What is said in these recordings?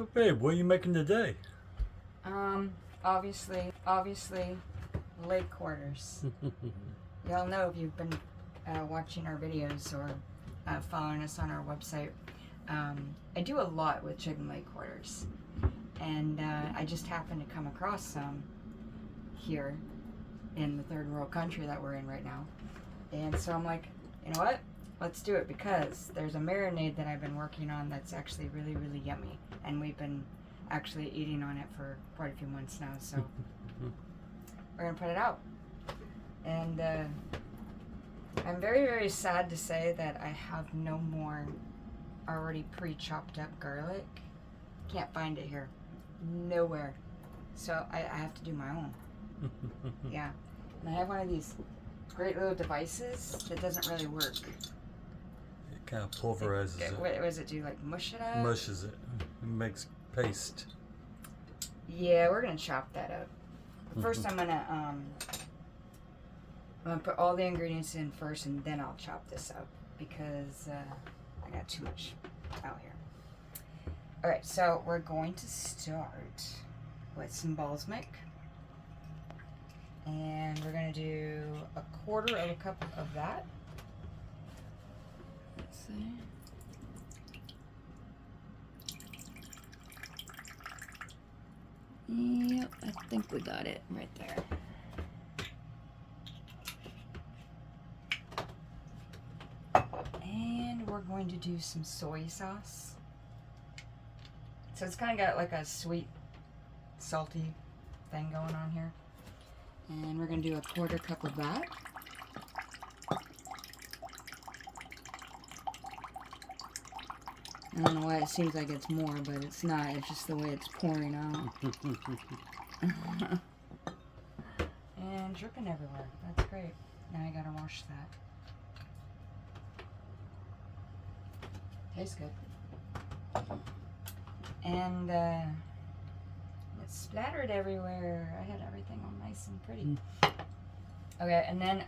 So babe, what are you making today? Obviously, leg quarters. Y'all know if you've been watching our videos or following us on our website. I do a lot with chicken leg quarters, and I just happened to come across some here in the third world country that we're in right now, and so I'm like, you know what? Let's do it, because there's a marinade that I've been working on that's actually really, really yummy, and we've been actually eating on it for quite a few months now, so we're gonna put it out. And I'm very, very sad to say that I have no more already pre-chopped up garlic. Can't find it here, nowhere, so I have to do my own. Yeah, and I have one of these great little devices that doesn't really work. It kind of pulverizes it. What does it do? Like mush it up? Mushes it. It makes paste. Yeah, we're gonna chop that up. First, I'm gonna put all the ingredients in first, and then I'll chop this up, because I got too much out here. All right, so we're going to start with some balsamic, and we're gonna do 1/4 of a cup of that. Let's see. Yep, I think we got it right there. And we're going to do some soy sauce. So it's kind of got like a sweet, salty thing going on here. And we're going to do 1/4 cup of that. I don't know why it seems like it's more, but it's not. It's just the way it's pouring out. And dripping everywhere. That's great. Now I gotta wash that. Tastes good. And it splattered everywhere. I had everything all nice and pretty. Okay, and then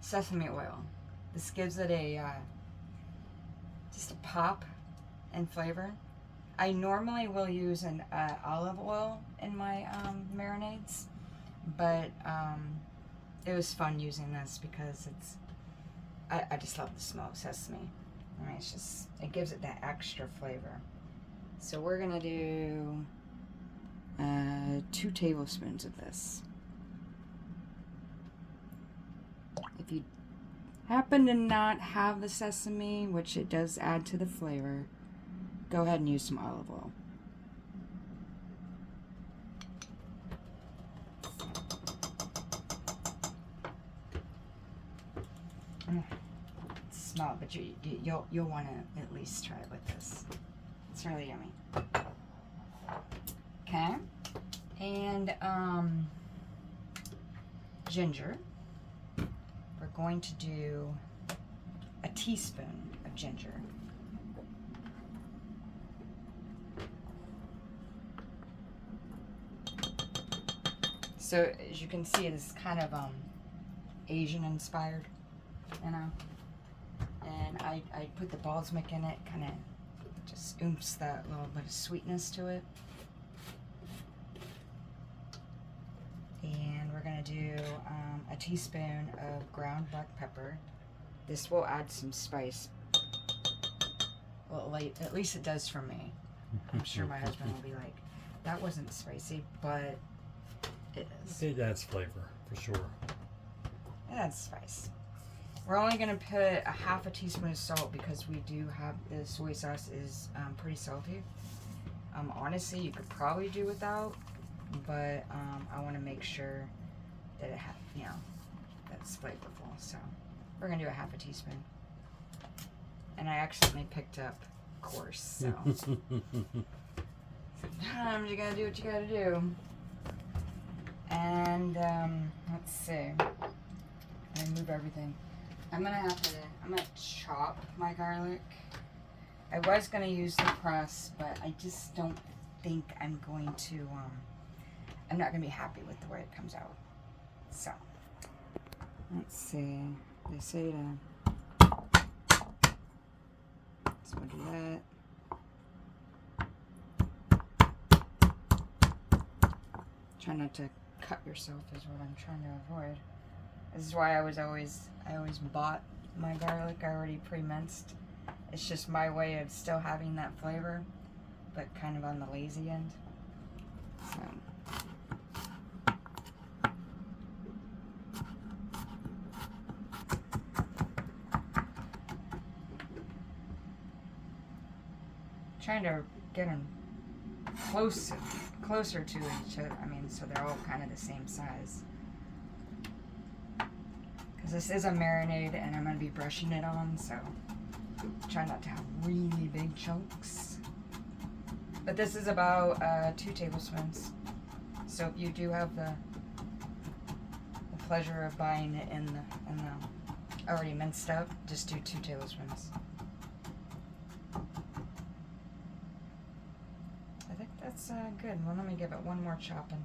sesame oil. This gives it a just a pop and flavor. I normally will use an olive oil in my marinades, but it was fun using this because I just love the smell of sesame. I mean, it gives it that extra flavor. So we're gonna do 2 tablespoons of this. If you happen to not have the sesame, which it does add to the flavor, go ahead and use some olive oil. Smell it, but you'll want to at least try it with this. It's really yummy. Okay, and ginger. We're going to do a teaspoon of ginger. So as you can see, it is kind of Asian inspired, you know. And I put the balsamic in it, kind of just oomps that little bit of sweetness to it. And we're gonna do a teaspoon of ground black pepper. This will add some spice. Well, at least it does for me. I'm sure my husband will be like, that wasn't spicy, but it is. It adds flavor, for sure. It adds spice. We're only gonna put a 1/2 teaspoon of salt, because we do have, the soy sauce is pretty salty. Honestly, you could probably do without, but I want to make sure that it that's flavorful. So we're gonna do a 1/2 teaspoon. And I accidentally picked up coarse, so sometimes you gotta do what you gotta do. And let's see. I move everything. I'm gonna chop my garlic. I was gonna use the press, but I just don't think I'm going to. I'm not gonna be happy with the way it comes out. So let's see. They say to. So we'll do that. Try not to cut yourself is what I'm trying to avoid. This is why I always bought my garlic already pre-minced. It's just my way of still having that flavor, but kind of on the lazy end. So. Trying to get them closer to each other. I mean, so they're all kind of the same size. Because this is a marinade, and I'm going to be brushing it on, so try not to have really big chunks. But this is about 2 tablespoons. So if you do have the pleasure of buying it in the already minced up, just do 2 tablespoons. I think that's good. Well, let me give it one more chopping.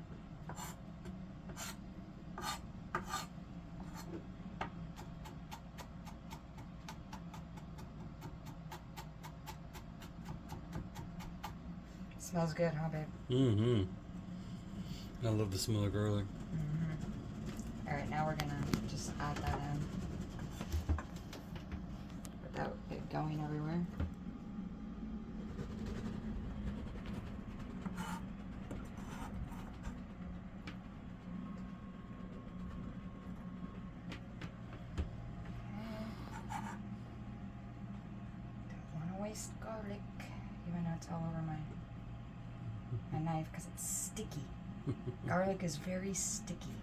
Smells good, huh, babe? Mm-hmm. I love the smell of garlic. Mm-hmm. All right, now we're gonna just add that in without it going everywhere. Don't want to waste garlic, even though it's all over my knife because it's sticky. Garlic is very sticky.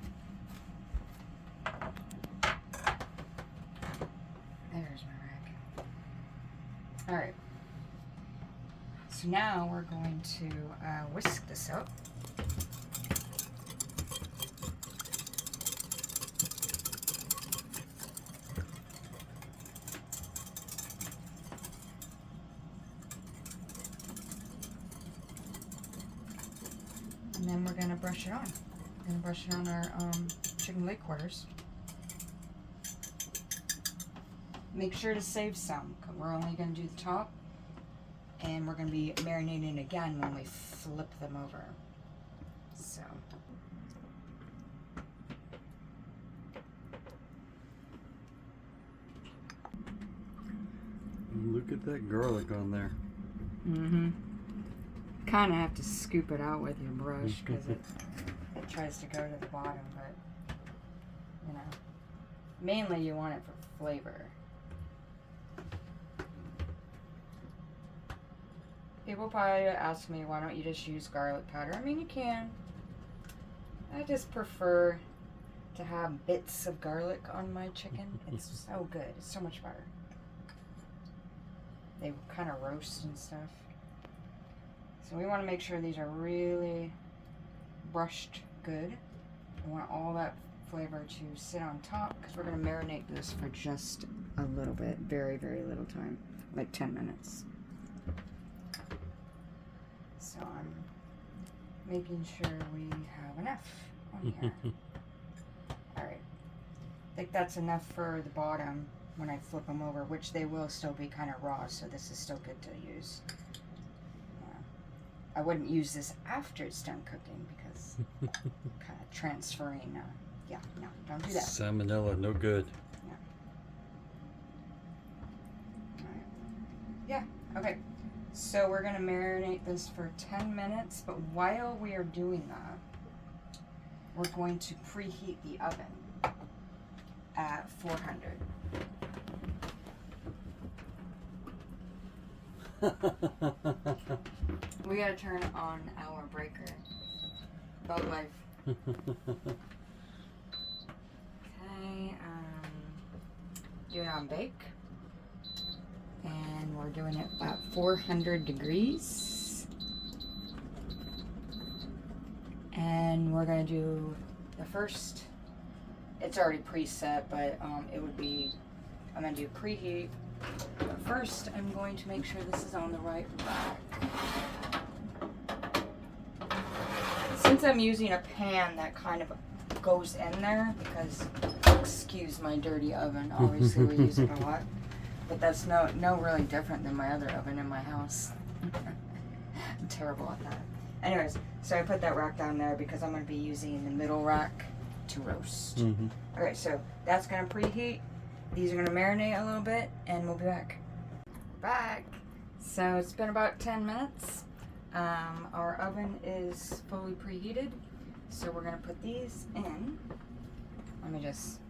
There's my rag. Alright. So now we're going to whisk this up. And then we're going to brush it on. We're going to brush it on our chicken leg quarters. Make sure to save some, because we're only going to do the top. And we're going to be marinating again when we flip them over. So. Look at that garlic on there. Mm-hmm. Kind of have to scoop it out with your brush because it tries to go to the bottom, but you know, mainly you want it for flavor. People probably ask me, why don't you just use garlic powder? I mean, you can. I just prefer to have bits of garlic on my chicken. It's so good. It's so much better. They kind of roast and stuff. So we want to make sure these are really brushed good. We want all that flavor to sit on top because we're going to marinate this for just a little bit. Very, very little time. Like 10 minutes. So I'm making sure we have enough on here. Alright. I think that's enough for the bottom when I flip them over, which they will still be kind of raw, so this is still good to use. I wouldn't use this after it's done cooking because kind of transferring. Yeah, no, don't do that. Salmonella, no good. Yeah. All right. Yeah. Okay. So we're gonna marinate this for 10 minutes, but while we are doing that, we're going to preheat the oven at 400. We gotta turn on our breaker. About life. Okay, do it on bake. And we're doing it at 400 degrees. And we're gonna do the first, it's already preset, but it would be, I'm gonna do preheat. But first, I'm going to make sure this is on the right rack. Since I'm using a pan that kind of goes in there, because, excuse my dirty oven, obviously we use it a lot, but that's no really different than my other oven in my house. I'm terrible at that. Anyways, so I put that rack down there because I'm going to be using the middle rack to roast. Mm-hmm. Okay, so that's going to preheat. These are going to marinate a little bit, and we'll be back. Back. So it's been about 10 minutes. Our oven is fully preheated, so we're going to put these in. Let me just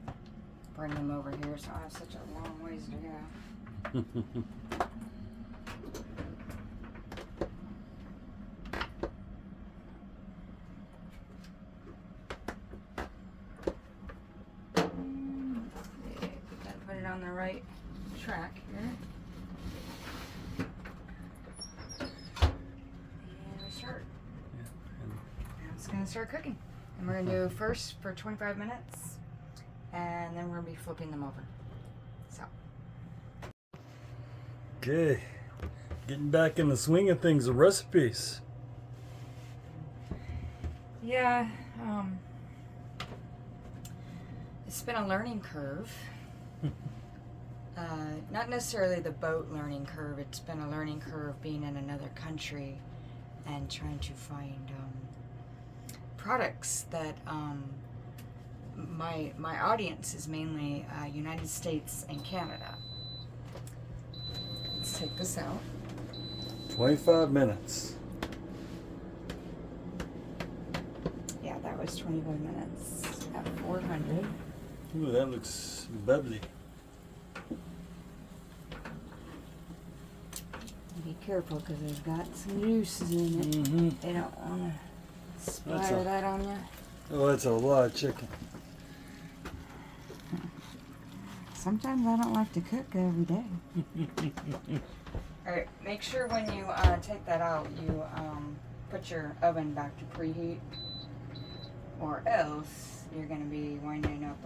bring them over here so I have such a long ways to go. Put it on the right track here. And we start. Now it's going to start cooking. And we're going to do first for 25 minutes, and then we're going to be flipping them over. So. Okay, getting back in the swing of things, the recipes. Yeah, it's been a learning curve. Not necessarily the boat learning curve, it's been a learning curve being in another country and trying to find products that my audience is mainly United States and Canada. Let's take this out. 25 minutes. Yeah, that was 25 minutes at 400. Ooh, that looks bubbly. Be careful because there's got some juices in it. Mm-hmm. They don't want to splatter that on you. Oh, that's a lot of chicken. Sometimes I don't like to cook every day. Alright, make sure when you take that out, you put your oven back to preheat, or else you're going to be winding up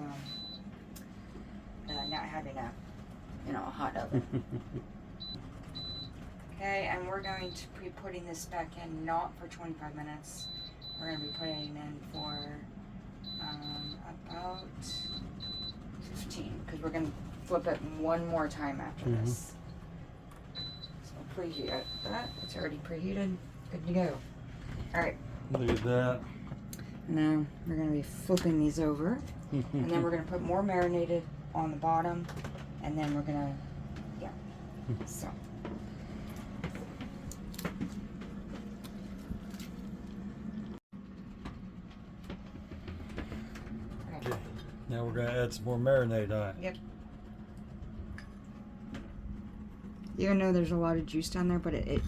not having a hot oven. Okay, and we're going to be putting this back in not for 25 minutes. We're going to be putting it in for about 15, because we're going to flip it one more time after this. So preheat it. That it's already preheated. Good to go. Alright. Look at that. Now we're going to be flipping these over, and then we're going to put more marinated on the bottom, and then we're going to, so. Okay. Now we're going to add some more marinade on it. Yep. Even though there's a lot of juice down there, but it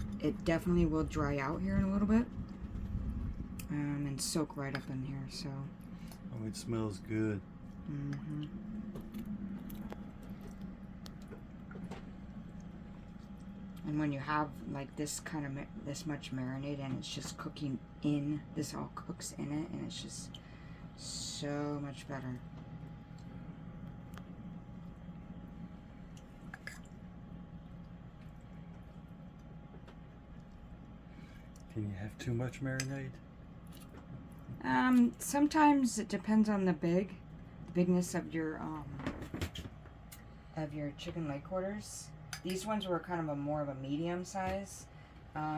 definitely will dry out here in a little bit. And soak right up in here, so. Oh, it smells good. Mm-hmm. And when you have like this kind of this much marinade and it's just cooking in, this all cooks in it, and it's just so much better. Can you have too much marinade? Sometimes it depends on the bigness of your chicken leg quarters. These ones were kind of more of a medium size.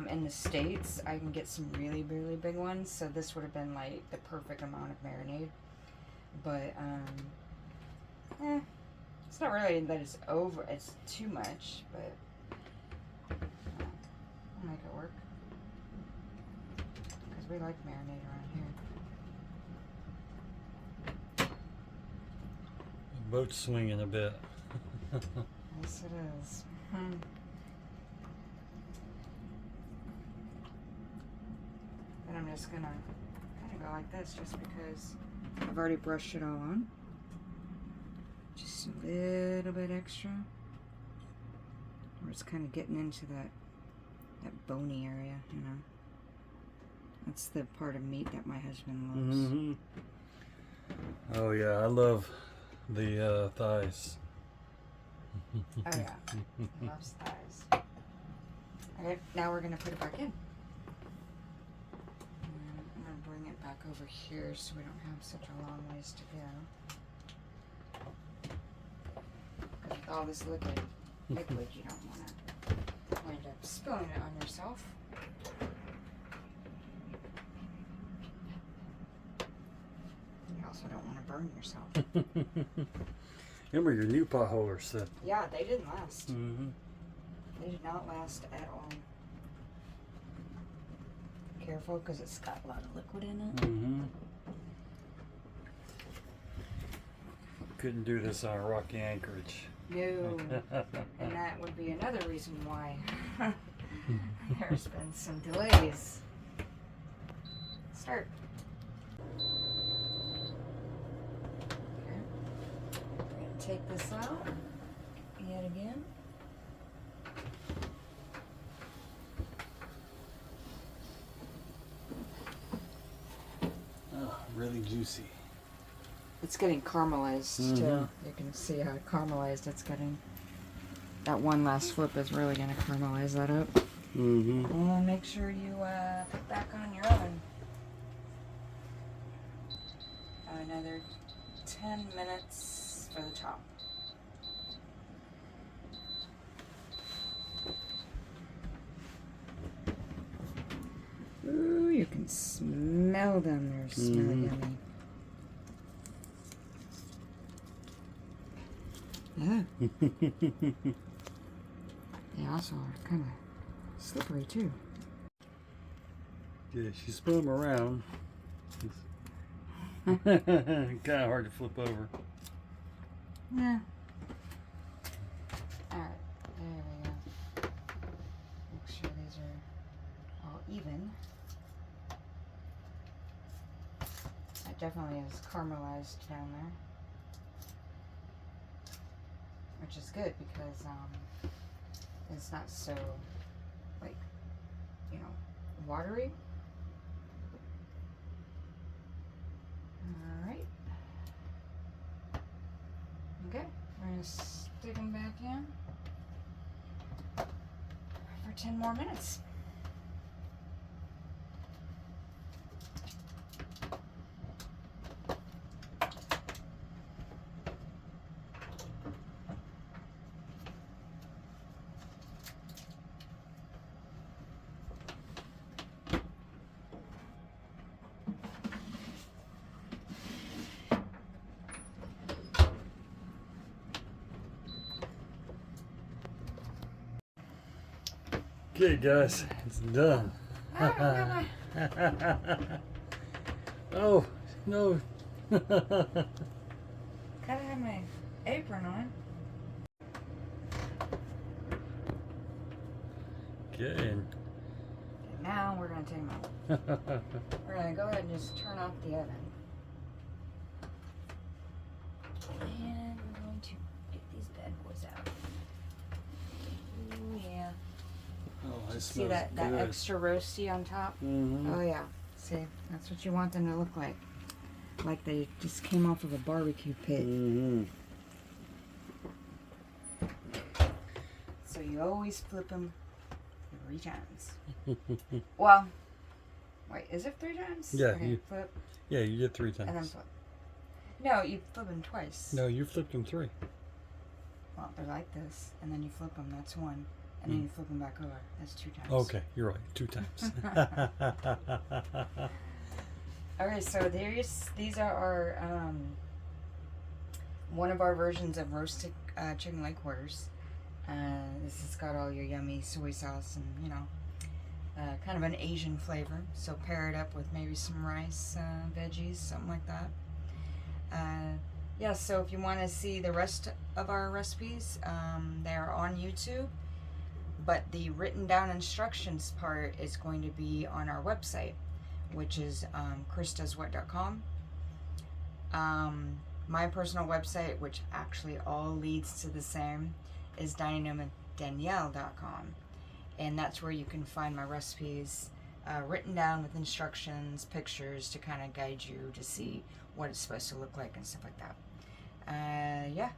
In the States, I can get some really, really big ones, so this would have been like the perfect amount of marinade. But it's not really that it's too much, but I'll make it work because we like marinade around here. Boat's swinging a bit. Yes, it is. And I'm just gonna kind of go like this just because I've already brushed it all on. Just a little bit extra. Where it's kind of getting into that bony area, you know. That's the part of meat that my husband loves. Mm-hmm. Oh yeah, I love the thighs. Oh yeah, loves thighs. Alright, now we're gonna put it back in. And I'm gonna bring it back over here so we don't have such a long ways to go. Because with all this liquid, you don't want to wind up spilling it on yourself. also don't want to burn yourself. Remember your new pot holders set. Yeah, they didn't last. Mm-hmm. They did not last at all. Careful, because it's got a lot of liquid in it. Mm-hmm. Couldn't do this on a rocky anchorage. No. And that would be another reason why there's been some delays. Start. Okay. We're going to take this out yet again. Oh, really juicy. It's getting caramelized too. You can see how caramelized it's getting. That one last flip is really going to caramelize that up. Mm-hmm. And make sure you put back on your oven. Another 10 minutes for the top. Ooh, you can smell them. They're smelling yummy. Yeah. They also are kind of slippery too. Yeah, she spun them around. Kind of hard to flip over. Yeah. Alright, there we go. Make sure these are all even. That definitely is caramelized down there. Which is good because it's not so, like, you know, watery. Alright. Okay, we're going to stick them back in for 10 more minutes. Okay, guys, it's done. Oh, no. Gotta have my apron on. Okay. Now we're gonna take them out. We're gonna go ahead and just turn off the oven. And we're going to get these bad boys out. Ooh, yeah. Oh, I See that good. extra roasty on top? Mm-hmm. Oh yeah. See, that's what you want them to look like. Like they just came off of a barbecue pit. Mm-hmm. So you always flip them 3 times. Well, wait, is it 3 times? Yeah, Okay, you- flip Yeah, you did 3 times. and then flip. No, you flip them twice. No, you flipped them 3. Well, they're like this, and then you flip them. That's 1, and then you flip them back over. That's 2 times. Okay, you're right. 2 times. Okay, so these are our one of our versions of roasted chicken leg quarters. This has got all your yummy soy sauce and, you know, kind of an Asian flavor. So pair it up with maybe some rice, veggies, something like that. Yeah, so if you want to see the rest of our recipes, they are on YouTube. But the written down instructions part is going to be on our website, which is chrisdoeswhat.com. My personal website, which actually all leads to the same, is diningroomwithdanielle.com, and that's where you can find my recipes written down with instructions, pictures to kind of guide you to see what it's supposed to look like and stuff like that. Yeah.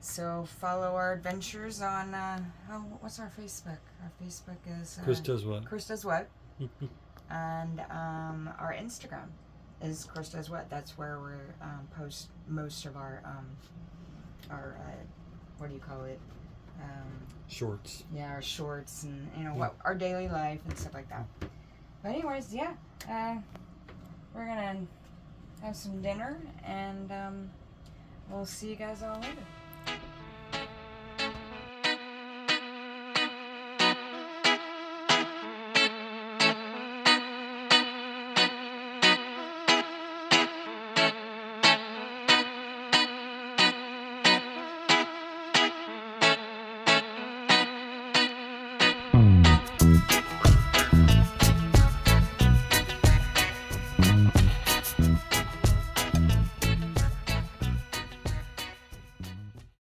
So follow our adventures on what's our Facebook? Our Facebook is Chris Does What? Chris Does What. And our Instagram is Chris Does What. That's where we're post most of our what do you call it? Shorts. Yeah, our shorts and, you know, what our daily life and stuff like that. But anyways, yeah, we're gonna have some dinner, and we'll see you guys all later.